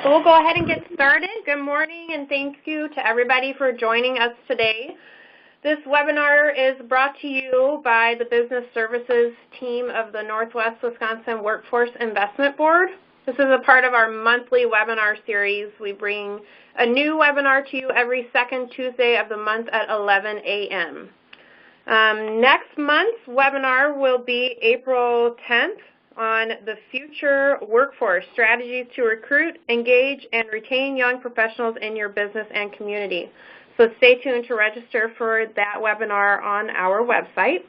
So we'll go ahead and get started. Good morning, and thank you to everybody for joining us today. This webinar is brought to you by the Business Services team of the Northwest Wisconsin Workforce Investment Board. This is a part of our monthly webinar series. We bring a new webinar to you every second Tuesday of the month at 11 a.m. Next month's webinar will be April 10th on the future workforce, strategies to recruit, engage, and retain young professionals in your business and community. So stay tuned to register for that webinar on our website.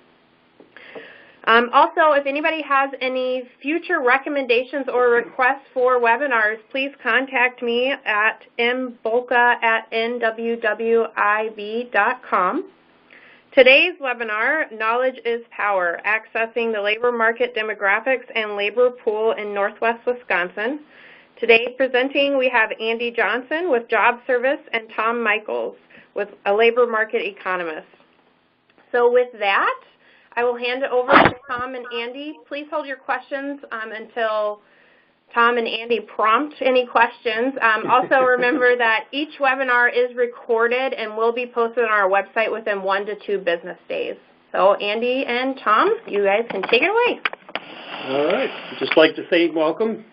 Also, if anybody has any future recommendations or requests for webinars, please contact me at mbulka@nwwiv.com. Today's webinar, Knowledge is Power, Accessing the Labor Market Demographics and Labor Pool in Northwest Wisconsin. Today presenting we have Andy Johnson with Job Service and Tom Michaels with a Labor Market Economist. So with that, I will hand it over to Tom and Andy. Please hold your questions until Tom and Andy prompt any questions. Also remember that each webinar is recorded and will be posted on our website within 1 to 2 business days. So Andy and Tom, you guys can take it away. All right. I'd just like to say welcome.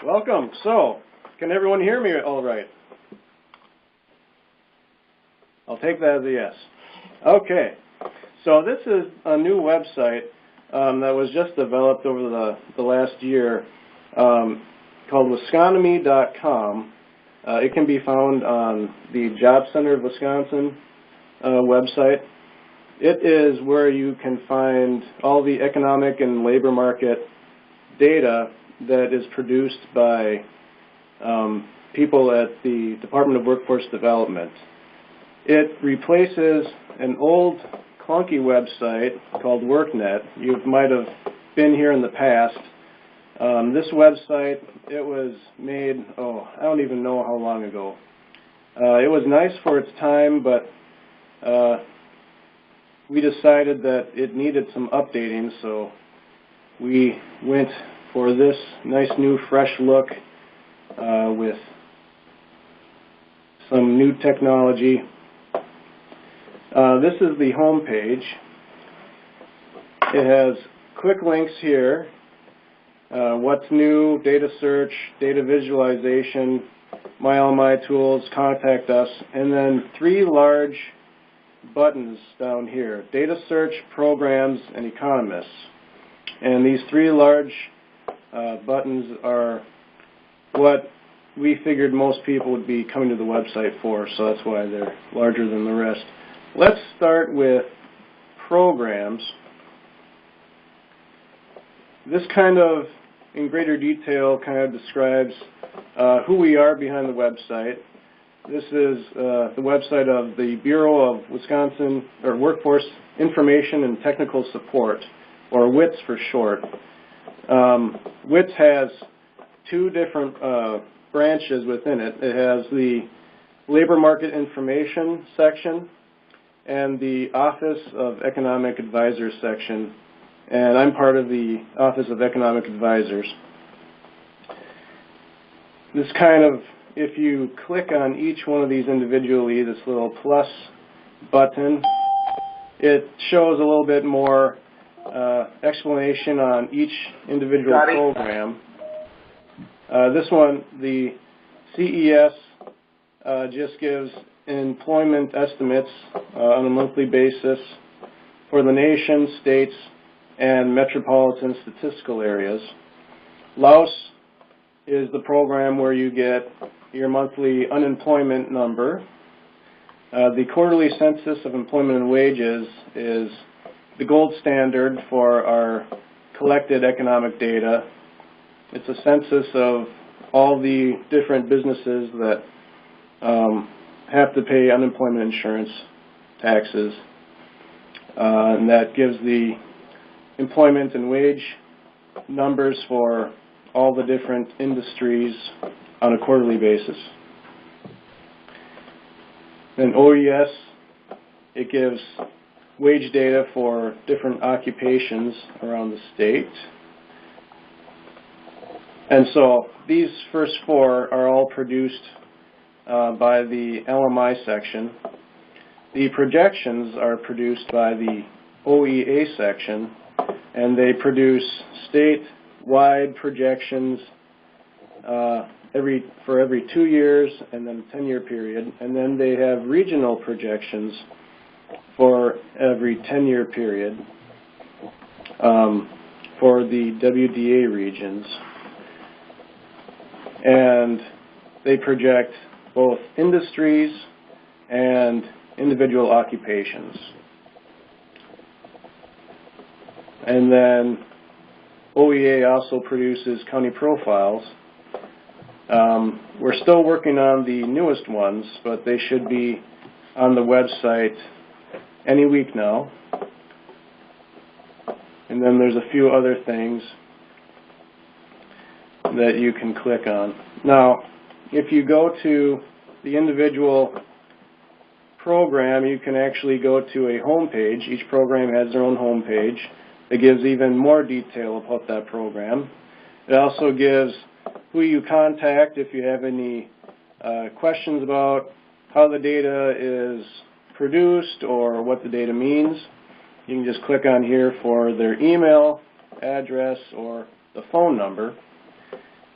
Welcome. So, can everyone hear me all right? I'll take that as a yes. Okay. So this is a new website that was just developed over the last year. Called Wisconomy.com. It can be found on the Job Center of Wisconsin website. It is where you can find all the economic and labor market data that is produced by people at the Department of Workforce Development. It replaces an old clunky website called WorkNet. You might have been here in the past. This website, it was made, I don't even know how long ago. It was nice for its time, but we decided that it needed some updating, so we went for this nice new fresh look with some new technology. This is the home page. It has quick links here. What's new, data search, data visualization, my tools, contact us, and then 3 large buttons down here, data search, programs, and economists. And these 3 large buttons are what we figured most people would be coming to the website for, so that's why they're larger than the rest. Let's start with programs. This kind of, in greater detail, kind of describes who we are behind the website. This is the website of the Bureau of Wisconsin, or Workforce Information and Technical Support, or WITS for short. WITS has 2 different branches within it. It has the Labor Market Information section and the Office of Economic Advisors section. And I'm part of the Office of Economic Advisors. This kind of, if you click on each one of these individually, this little plus button, it shows a little bit more explanation on each individual program. This one, the CES, just gives employment estimates on a monthly basis for the nation, states, and metropolitan statistical areas. LAUS is the program where you get your monthly unemployment number. The quarterly census of employment and wages is the gold standard for our collected economic data. It's a census of all the different businesses that have to pay unemployment insurance taxes, and that gives the employment and wage numbers for all the different industries on a quarterly basis. Then OES, it gives wage data for different occupations around the state. And so these first four are all produced by the LMI section. The projections are produced by the OEA section, and they produce state-wide projections for every 2 years and then a 10-year period, and then they have regional projections for every 10-year period for the WDA regions. And they project both industries and individual occupations. And then OEA also produces county profiles. We're still working on the newest ones, but they should be on the website any week now. And then there's a few other things that you can click on. Now, if you go to the individual program, you can actually go to a home page. Each program has their own home page that gives even more detail about that program. It also gives who you contact if you have any questions about how the data is produced or what the data means. You can just click on here for their email address or the phone number.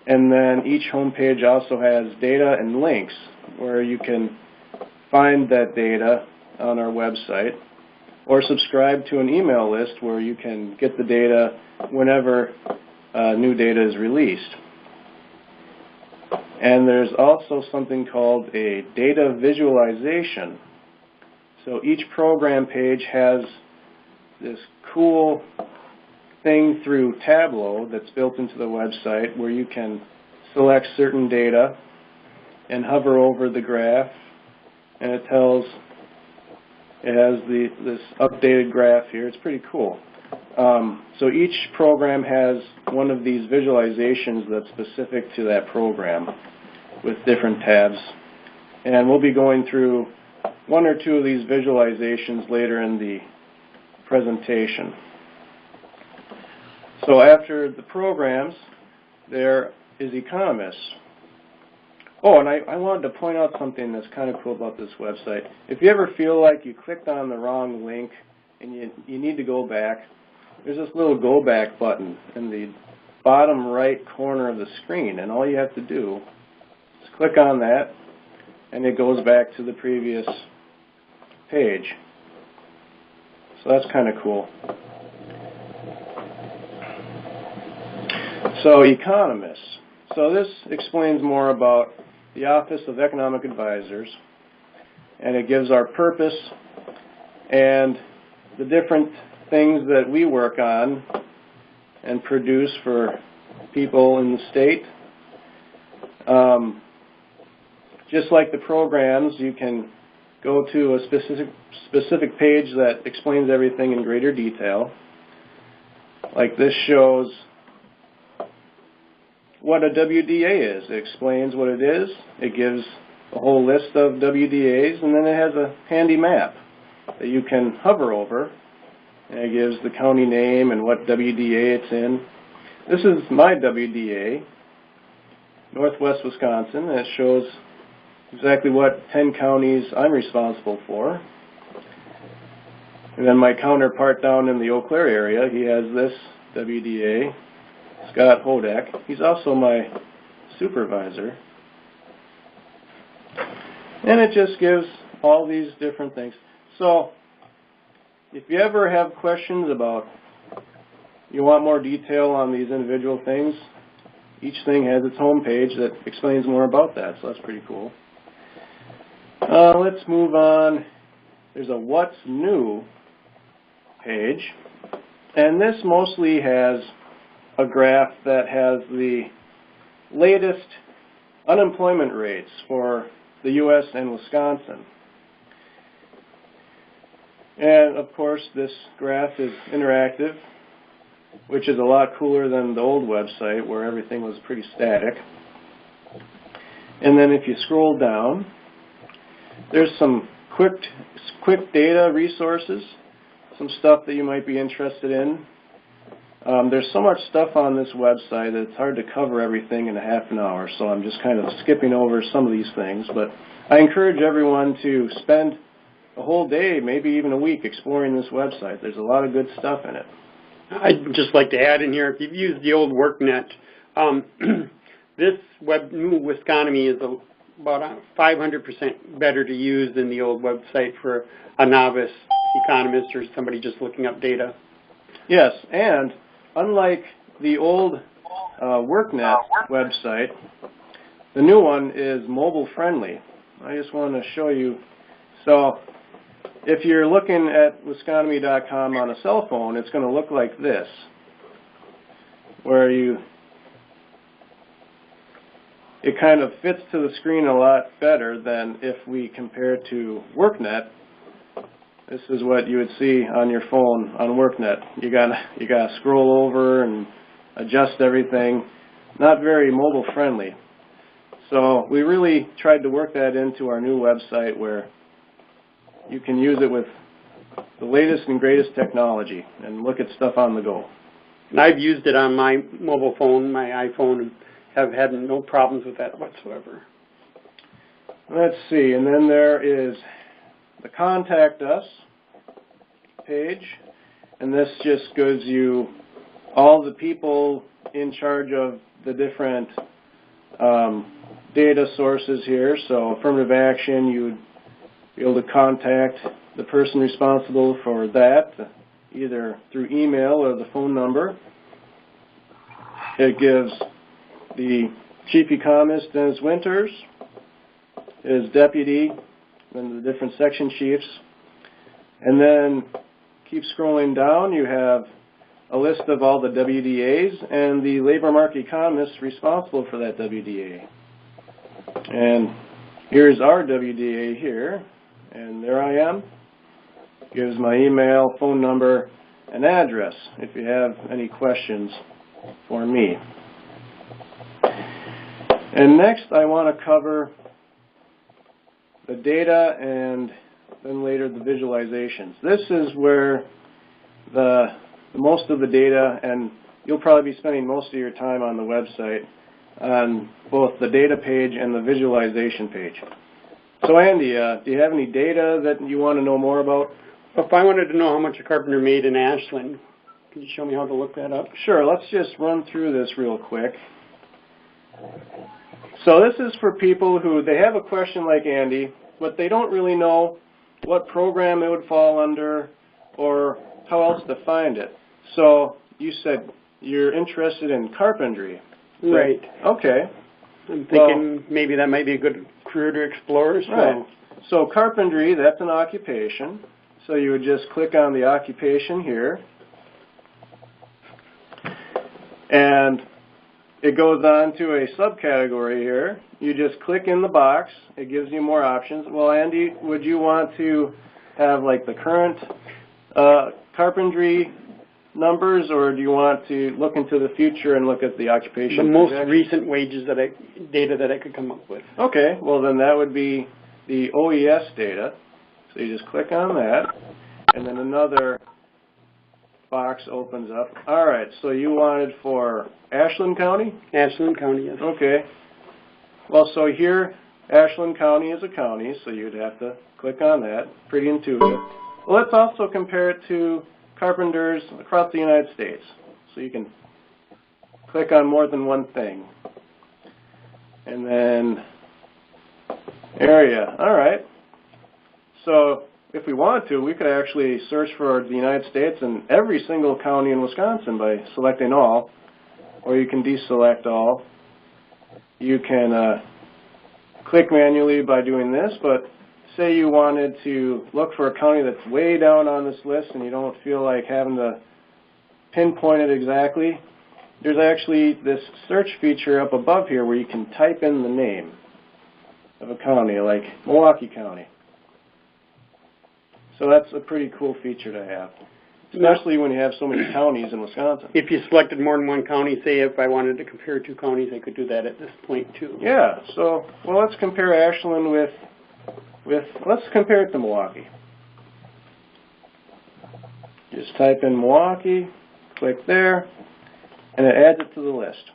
And then each home page also has data and links where you can find that data on our website, or subscribe to an email list where you can get the data whenever new data is released. And there's also something called a data visualization. So each program page has this cool thing through Tableau that's built into the website where you can select certain data and hover over the graph, and it has this updated graph here. It's pretty cool. So each program has one of these visualizations that's specific to that program with different tabs. And we'll be going through one or two of these visualizations later in the presentation. So after the programs, there is economists. Oh, and I wanted to point out something that's kind of cool about this website. If you ever feel like you clicked on the wrong link and you need to go back, there's this little go back button in the bottom right corner of the screen, and all you have to do is click on that, and it goes back to the previous page. So that's kind of cool. So economists. So this explains more about the Office of Economic Advisors, and it gives our purpose and the different things that we work on and produce for people in the state. Just like the programs, you can go to a specific page that explains everything in greater detail. Like this shows what a WDA is. It explains what it is. It gives a whole list of WDAs, and then it has a handy map that you can hover over, and it gives the county name and what WDA it's in. This is my WDA, Northwest Wisconsin, and it shows exactly what 10 counties I'm responsible for. And then my counterpart down in the Eau Claire area, he has this WDA, Scott Hodak. He's also my supervisor. And it just gives all these different things. So if you ever have questions about, you want more detail on these individual things, each thing has its home page that explains more about that, so that's pretty cool. Let's move on. There's a What's New page, and this mostly has a graph that has the latest unemployment rates for the U.S. and Wisconsin. And of course this graph is interactive, which is a lot cooler than the old website where everything was pretty static. And then if you scroll down, there's some quick data resources, some stuff that you might be interested in. There's so much stuff on this website that it's hard to cover everything in a half an hour, so I'm just kind of skipping over some of these things. But I encourage everyone to spend a whole day, maybe even a week, exploring this website. There's a lot of good stuff in it. I'd just like to add in here, if you've used the old WorkNet, this new Wisconomy is about 500% better to use than the old website for a novice economist or somebody just looking up data. Yes, and unlike the old WorkNet website, the new one is mobile friendly. I just want to show you. So if you're looking at Wisconomy.com on a cell phone, it's going to look like this, where it kind of fits to the screen a lot better than if we compare it to WorkNet. This is what you would see on your phone on WorkNet. You gotta scroll over and adjust everything. Not very mobile friendly. So we really tried to work that into our new website where you can use it with the latest and greatest technology and look at stuff on the go. And I've used it on my mobile phone, my iPhone, and have had no problems with that whatsoever. Let's see, and then there is the Contact Us page, and this just gives you all the people in charge of the different data sources here. So affirmative action, you would be able to contact the person responsible for that, either through email or the phone number. It gives the chief economist, Dennis Winters, his deputy, and the different section chiefs. And then keep scrolling down, you have a list of all the WDAs and the labor market economists responsible for that WDA. And here's our WDA here, and there I am. Gives my email, phone number, and address if you have any questions for me. And next I want to cover the data and then later the visualizations. This is where the most of the data, and you'll probably be spending most of your time on the website on both the data page and the visualization page. So Andy, do you have any data that you want to know more about? If I wanted to know how much a carpenter made in Ashland, can you show me how to look that up? Sure, let's just run through this real quick. So this is for people who, they have a question like Andy, but they don't really know what program it would fall under or how else to find it. So you said you're interested in carpentry. Right. Okay. I'm thinking maybe that might be a good career to explore. So. Right. So carpentry, that's an occupation. So you would just click on the occupation here. And it goes on to a subcategory here. You just click in the box. It gives you more options. Well, Andy, would you want to have like the current carpentry numbers, or do you want to look into the future and look at the occupation? The most recent wages data that I could come up with. Okay, well then that would be the OES data. So you just click on that, and then another box opens up. All right, so you wanted for Ashland County? Ashland County, yes. Okay. Well, so here, Ashland County is a county, so you'd have to click on that. Pretty intuitive. Well, let's also compare it to carpenters across the United States. So you can click on more than one thing. And then area. All right. So if we wanted to, we could actually search for the United States and every single county in Wisconsin by selecting all, or you can deselect all. You can click manually by doing this, but say you wanted to look for a county that's way down on this list and you don't feel like having to pinpoint it exactly, there's actually this search feature up above here where you can type in the name of a county, like Milwaukee County. So that's a pretty cool feature to have, especially when you have so many counties in Wisconsin. If you selected more than one county, say if I wanted to compare two counties, I could do that at this point too. Yeah, so, well, let's compare Ashland with let's compare it to Milwaukee. Just type in Milwaukee, Click there, and it adds it to the list.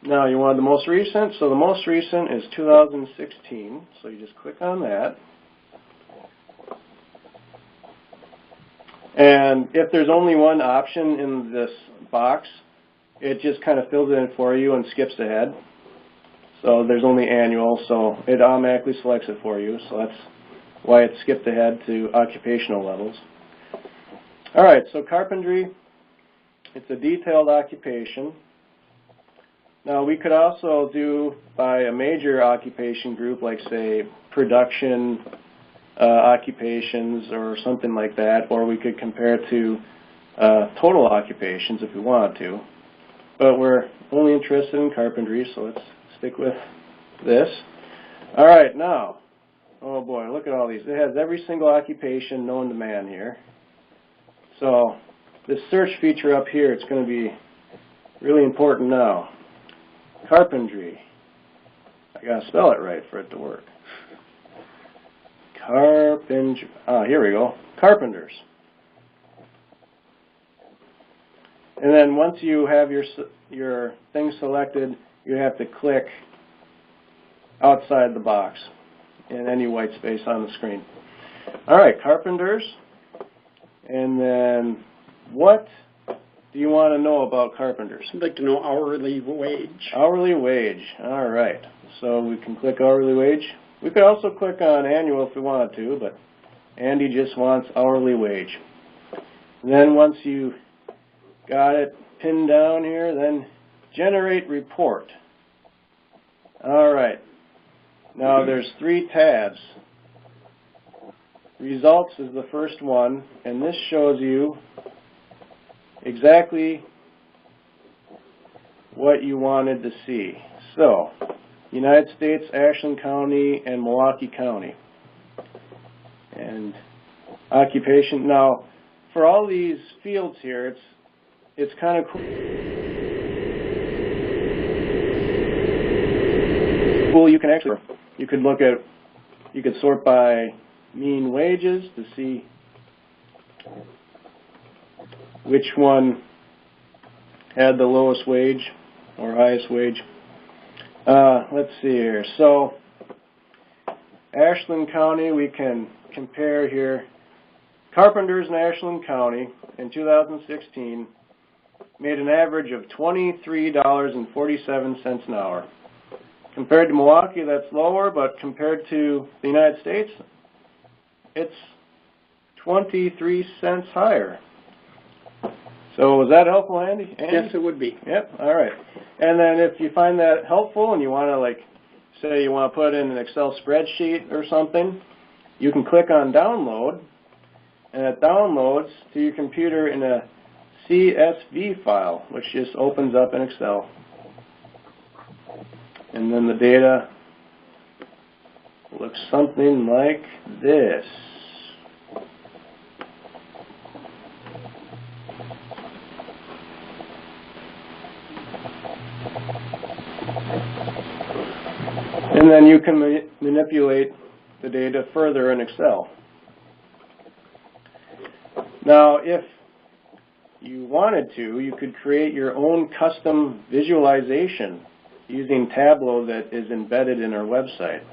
Now you want the most recent, so the most recent is 2016, so you just click on that. And if there's only one option in this box, it just kind of fills it in for you and skips ahead. So there's only annual, so it automatically selects it for you, so that's why it skipped ahead to occupational levels. Alright, so carpentry, it's a detailed occupation. Now we could also do by a major occupation group, like say production occupations or something like that, or we could compare to total occupations if we wanted to. But we're only interested in carpentry, so let's stick with this. Alright, now, oh boy, look at all these. It has every single occupation known to man here. So this search feature up here, it's going to be really important now. Carpentry. I gotta spell it right for it to work. Here we go. Carpenters. And then once you have your thing selected, you have to click outside the box in any white space on the screen. All right, carpenters. And then what do you want to know about carpenters? I'd like to know hourly wage. Hourly wage. All right. So we can click hourly wage. We could also click on annual if we wanted to, but Andy just wants hourly wage. And then once you got it pinned down here, then generate report. All right. Now there's 3 tabs. Results is the first one, and this shows you exactly what you wanted to see. So, United States, Ashland County, and Milwaukee County. And occupation. Now, for all these fields here, it's kind of cool. You can actually, you could sort by mean wages to see which one had the lowest wage or highest wage. Let's see here. So, Ashland County, we can compare here. Carpenters in Ashland County in 2016 made an average of $23.47 an hour. Compared to Milwaukee, that's lower, but compared to the United States, it's 23 cents higher. So was that helpful, Andy? Yes, it would be. Yep, all right. And then if you find that helpful and you want to, like, say you want to put it in an Excel spreadsheet or something, you can click on download, and it downloads to your computer in a CSV file, which just opens up in Excel. And then the data looks something like this. And then you can manipulate the data further in Excel. Now, if you wanted to, you could create your own custom visualization using Tableau that is embedded in our website.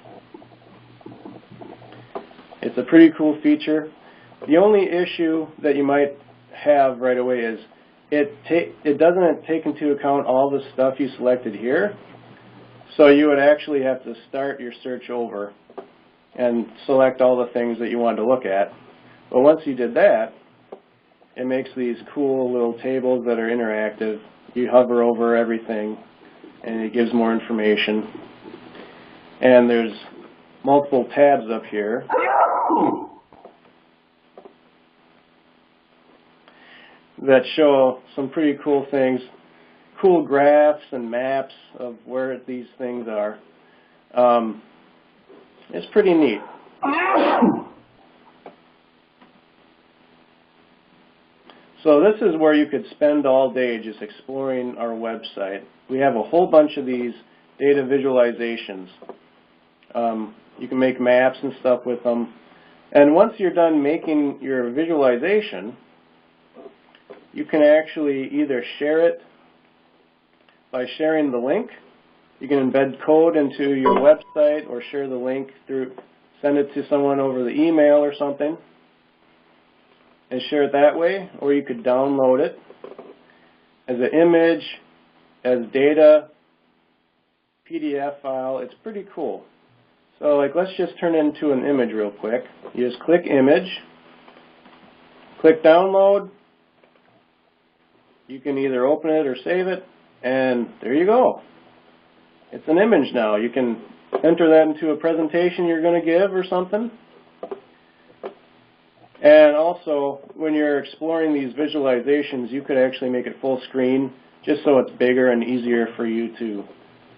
It's a pretty cool feature. The only issue that you might have right away is it doesn't take into account all the stuff you selected here. So you would actually have to start your search over and select all the things that you wanted to look at. But once you did that, it makes these cool little tables that are interactive. You hover over everything and it gives more information. And there's multiple tabs up here. That show some pretty cool things, cool graphs and maps of where these things are. It's pretty neat. So this is where you could spend all day just exploring our website. We have a whole bunch of these data visualizations. You can make maps and stuff with them. And once you're done making your visualization, you can actually either share it by sharing the link. You can embed code into your website or share the link through, send it to someone over the email or something and share it that way, or you could download it as an image, as data, PDF file. It's pretty cool. So like, let's just turn it into an image real quick. You just click image, click download. You can either open it or save it, and there you go. It's an image now. You can enter that into a presentation you're going to give or something. And also, when you're exploring these visualizations, you could actually make it full screen just so it's bigger and easier for you to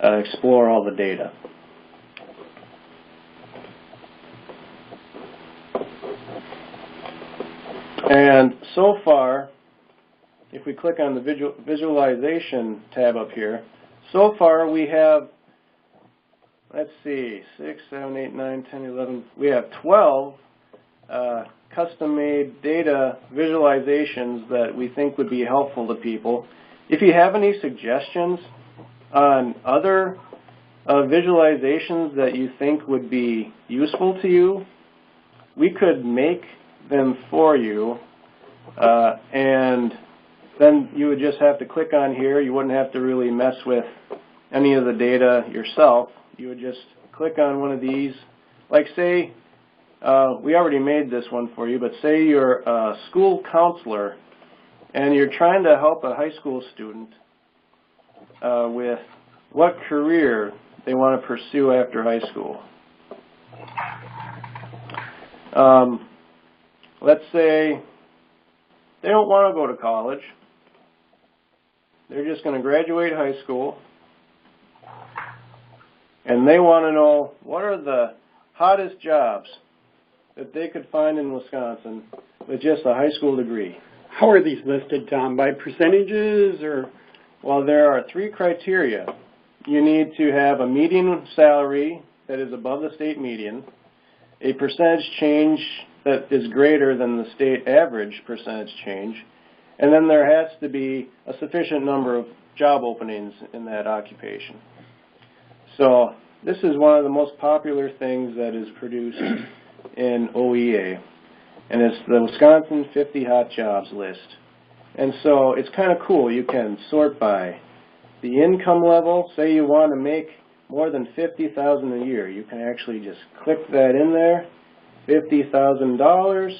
explore all the data. And so far, if we click on the visualization tab up here, so far we have, let's see, 6, 7, 8, 9, 10, 11, we have 12 custom-made data visualizations that we think would be helpful to people. If you have any suggestions on other visualizations that you think would be useful to you, we could make them for you, and then you would just have to click on here. You wouldn't have to really mess with any of the data yourself. You would just click on one of these. Like say, we already made this one for you, but say you're a school counselor and you're trying to help a high school student with what career they want to pursue after high school. Let's say they don't want to go to college. They're just going to graduate high school, and they want to know what are the hottest jobs that they could find in Wisconsin with just a high school degree. How are these listed, Tom? By percentages or? Well, there are 3 criteria. You need to have a median salary that is above the state median, a percentage change that is greater than the state average percentage change, and then there has to be a sufficient number of job openings in that occupation. So this is one of the most popular things that is produced in OEA, and it's the Wisconsin 50 Hot Jobs list. And so it's kind of cool. You can sort by the income level. Say you want to make more than $50,000 a year. You can actually just click that in there, $50,000.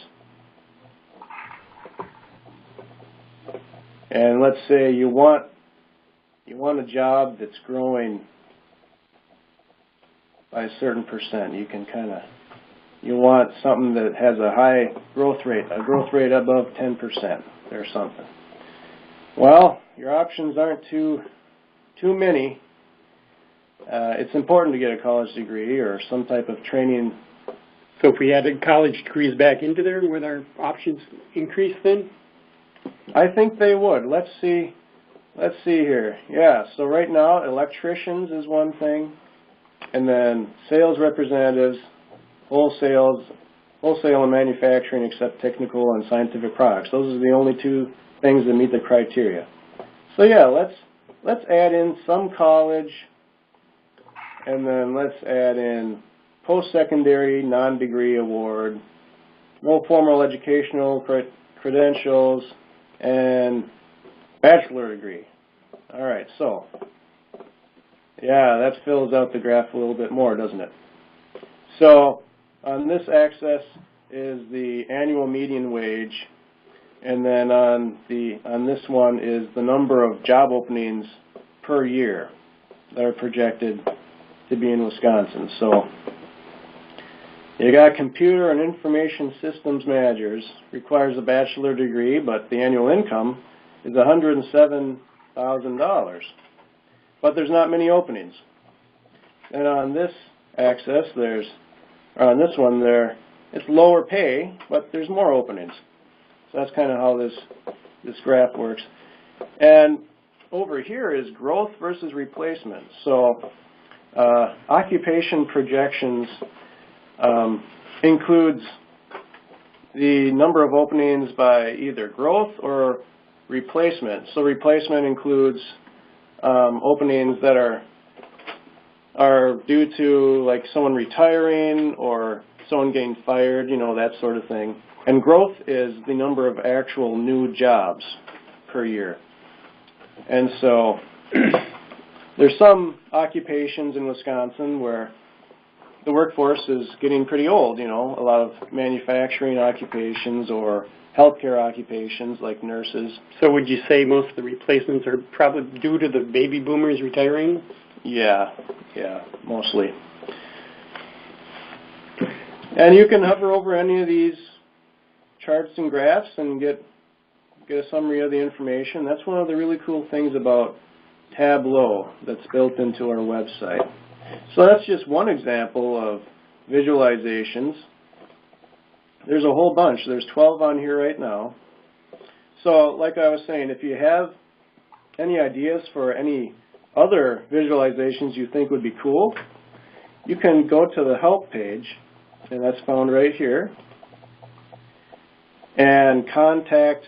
And let's say you want a job that's growing by a certain percent. You can you want something that has a high growth rate above 10% or something. Well, your options aren't too many. It's important to get a college degree or some type of training. So if we added college degrees back into there, would our options increase then? I think they would. Let's see here. Yeah, so right now electricians is one thing, and then sales representatives, wholesale and manufacturing except technical and scientific products. Those are the only 2 things that meet the criteria. So yeah, let's add in some college, and then let's add in post-secondary non-degree award, no formal educational credentials, and bachelor degree. All right, so yeah, that fills out the graph a little bit more, doesn't it? So on this axis is the annual median wage, and then on this one is the number of job openings per year that are projected to be in Wisconsin. So you got computer and information systems managers, requires a bachelor degree, but the annual income is $107,000. But there's not many openings. And on this axis, on this one it's lower pay, but there's more openings. So that's kind of how this graph works. And over here is growth versus replacement. So occupation projections includes the number of openings by either growth or replacement. So replacement includes openings that are due to like someone retiring or someone getting fired, you know, that sort of thing. And growth is the number of actual new jobs per year. And so there's some occupations in Wisconsin where the workforce is getting pretty old, you know, a lot of manufacturing occupations or healthcare occupations like nurses. So would you say most of the replacements are probably due to the baby boomers retiring? Yeah, mostly. And you can hover over any of these charts and graphs and get a summary of the information. That's one of the really cool things about Tableau that's built into our website. So that's just one example of visualizations. There's a whole bunch. There's 12 on here right now. So like I was saying, if you have any ideas for any other visualizations you think would be cool, you can go to the help page, and that's found right here, and contact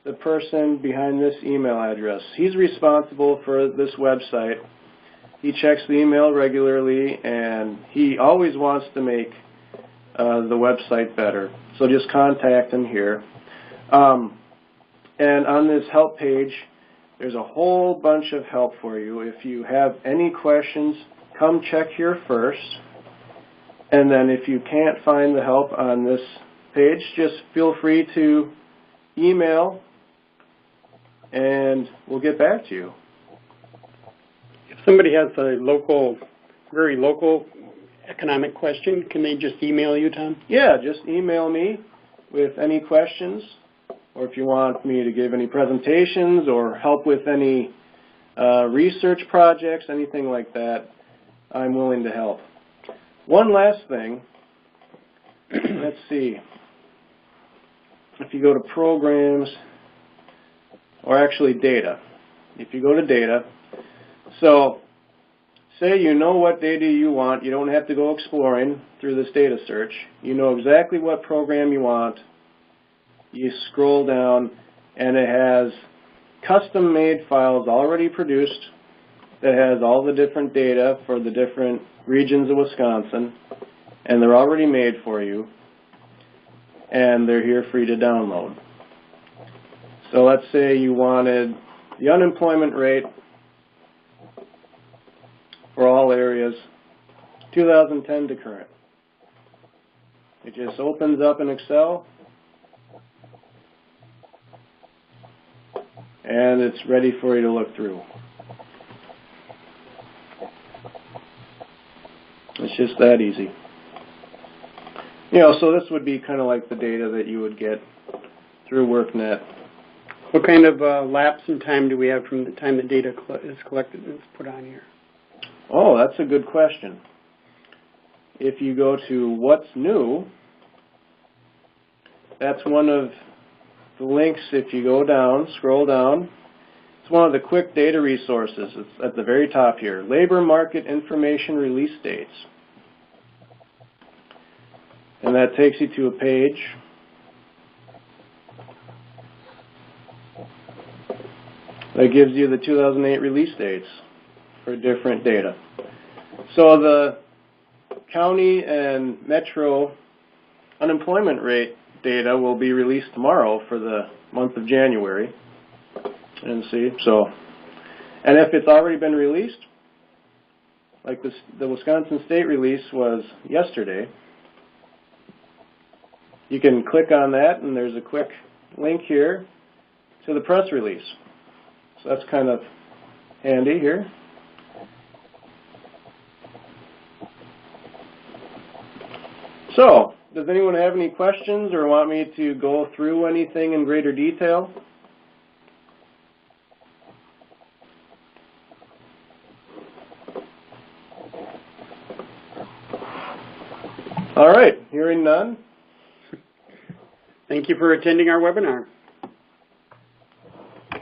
the person behind this email address. He's responsible for this website. He checks the email regularly, and he always wants to make the website better. So just contact him here. And on this help page, there's a whole bunch of help for you. If you have any questions, come check here first. And then if you can't find the help on this page, just feel free to email, and we'll get back to you. If somebody has a very local economic question, can they just email you, Tom? Yeah, just email me with any questions, or if you want me to give any presentations or help with any research projects, anything like that, I'm willing to help. One last thing, let's see, if you go to programs, or actually data, if you go to data, so say you know what data you want, you don't have to go exploring through this data search, you know exactly what program you want, you scroll down and it has custom-made files already produced that has all the different data for the different regions of Wisconsin, and they're already made for you, and they're here for you to download. So let's say you wanted the unemployment rate for all areas, 2010 to current. It just opens up in Excel, and it's ready for you to look through. It's just that easy. You know, so this would be kind of like the data that you would get through WorkNet. What kind of lapse in time do we have from the time the data is collected and is put on here? Oh, that's a good question. If you go to What's New, that's one of the links. If you go down, scroll down, it's one of the quick data resources. It's at the very top here. Labor Market Information Release Dates. And that takes you to a page that gives you the 2008 release dates for different data. So the county and metro unemployment rate data will be released tomorrow for the month of January. And see, so, and if it's already been released, like the Wisconsin state release was yesterday, you can click on that and there's a quick link here to the press release. So that's kind of handy here. So, does anyone have any questions or want me to go through anything in greater detail? All right, hearing none. Thank you for attending our webinar.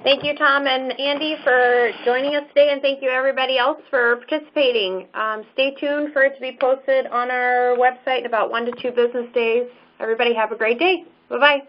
Thank you, Tom and Andy, for joining us today, and thank you everybody else for participating. Stay tuned for it to be posted on our website in about 1 to 2 business days. Everybody have a great day. Bye-bye.